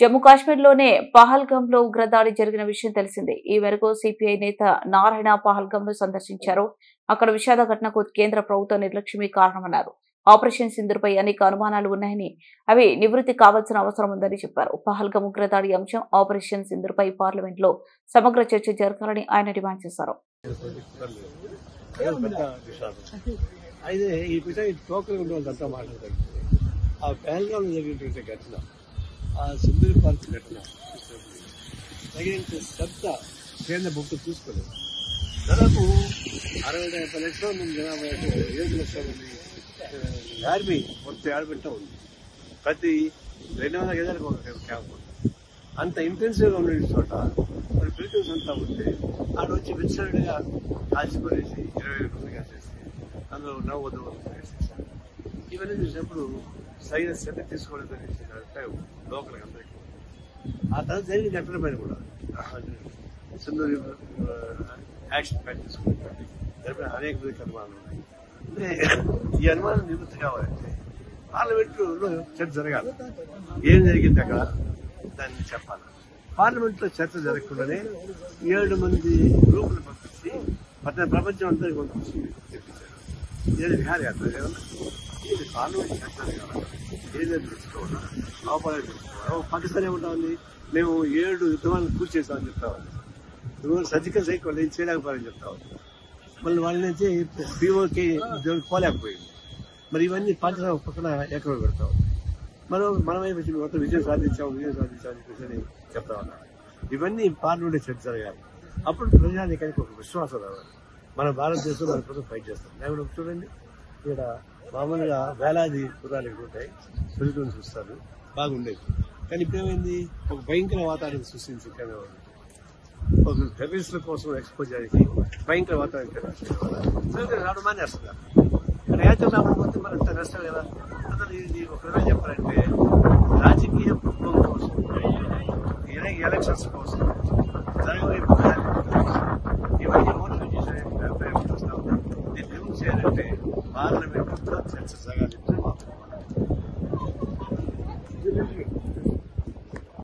జమ్మూ కాశ్మీర్లోనే పహల్గామ్లో ఉగ్రదాడి జరిగిన విషయం తెలిసిందే. ఈ మేరకు సిపిఐ నేత నారాయణ పహల్గామ్ను సందర్శించారు. అక్కడ విషాద ఘటనకు కేంద్ర ప్రభుత్వ నిర్లక్ష్యమే కారణమన్నారు. ఆపరేషన్ సింధూర్పై అనేక అనుమానాలు ఉన్నాయని, అవి నివృత్తి కావాల్సిన అవసరం ఉందని చెప్పారు. పహల్గామ్ ఉగ్రదాడి అంశం, ఆపరేషన్ సింధూర్పై పార్లమెంట్లో సమగ్ర చర్చ జరగాలని ఆయన డిమాండ్ చేశారు. సింధూర్ పార్క్ ఘటన తగినంత శ్రద్ధ కేంద్ర ప్రభుత్వం చూసుకోలేదు. దాదాపు 60-70 లక్షల మంది జనాభా, 7 లక్షల మంది ఆర్మీ మొత్తం ఆడబెట్టా ఉంది. ప్రతి 200 గజాలకు ఒక క్యాంప్ ఉంది. అంత ఇంటెన్సివ్ గా ఉండే చోట మరి బ్రిటిష్ అంతా ఉంటే ఆడ వచ్చి విచ్చలవిడిగా కాల్చిపడేసి 20 మంది కాసేసి అందులో నవ్వదు వేసేసారు. ఇవన్నీ చూసినప్పుడు సైన్ శ్రద్ధ తీసుకోవడం లోకల్ అందరికీ. ఆ తర్వాత జరిగిన ఘటన పైన కూడా సింధూర్ యాక్షన్ ప్లాన్ తీసుకుంటారు. దానిపైన అనేక మందికి అనుమానాలు ఉన్నాయి. అంటే ఈ అనుమానం నివృత్తి కావాలంటే పార్లమెంట్లో చర్చ జరగాలి. ఏం జరిగింది అక్కడ దాన్ని చెప్పాలి. పార్లమెంట్ లో చర్చ జరగకుండానే 7 మంది గ్రూపులు పంపించి ప్రపంచం అంతా పంపించి తెప్పించారు. ఇది విహారయాత్ర ఏదన్నా ఇది పార్లమెంట్ చర్చ జరగాలి. ఏదైనా తెచ్చుకోవాలా, అవపాలు తెచ్చుకోవాలి. పాకిస్తాన్ ఏమంటా ఉంది, మేము 7 యుద్ధాలను పూర్తి చేస్తామని చెప్తా ఉంది. సర్జికల్ స్ట్రైక్ వాళ్ళు ఏం చేయలేకపోయారని చెప్తా ఉంది. మళ్ళీ వాళ్ళ నుంచి పీఓకి పోలేకపోయింది. మరి ఇవన్నీ పాకిస్తాన్ పక్కన ఎక్కడ పెడతా ఉంది. మనం మొత్తం విజయం సాధించామని చెప్పేసి చెప్తా ఉన్నారు. ఇవన్నీ పార్లమెంట్ చర్చ జరగాలి. అప్పుడు ప్రజానికానికి ఒక విశ్వాసం రావాలి. మన భారతదేశం మన కోసం ఫైట్ చేస్తాం. లేకపోతే చూడండి, ఇక్కడ మామూలుగా వేలాది కుర్రాలు ఉంటాయి, పెరుగుతుని చూస్తారు, బాగుండేది. కానీ ఇప్పుడేమైంది, ఒక భయంకర వాతావరణం సృష్టించి ఒక టెర్రరిస్టుల కోసం ఎక్స్పోజ్ చేయడానికి భయంకర వాతావరణం రావడం మానేస్తున్నారు. ఇక్కడ యాత్ర రావడం మరి అంత నష్టం కదా. అసలు ఇది ఒక విధంగా చెప్పాలంటే రాజకీయ ప్రభుత్వం కోసం, ఎలక్షన్స్ కోసం జరగబోయే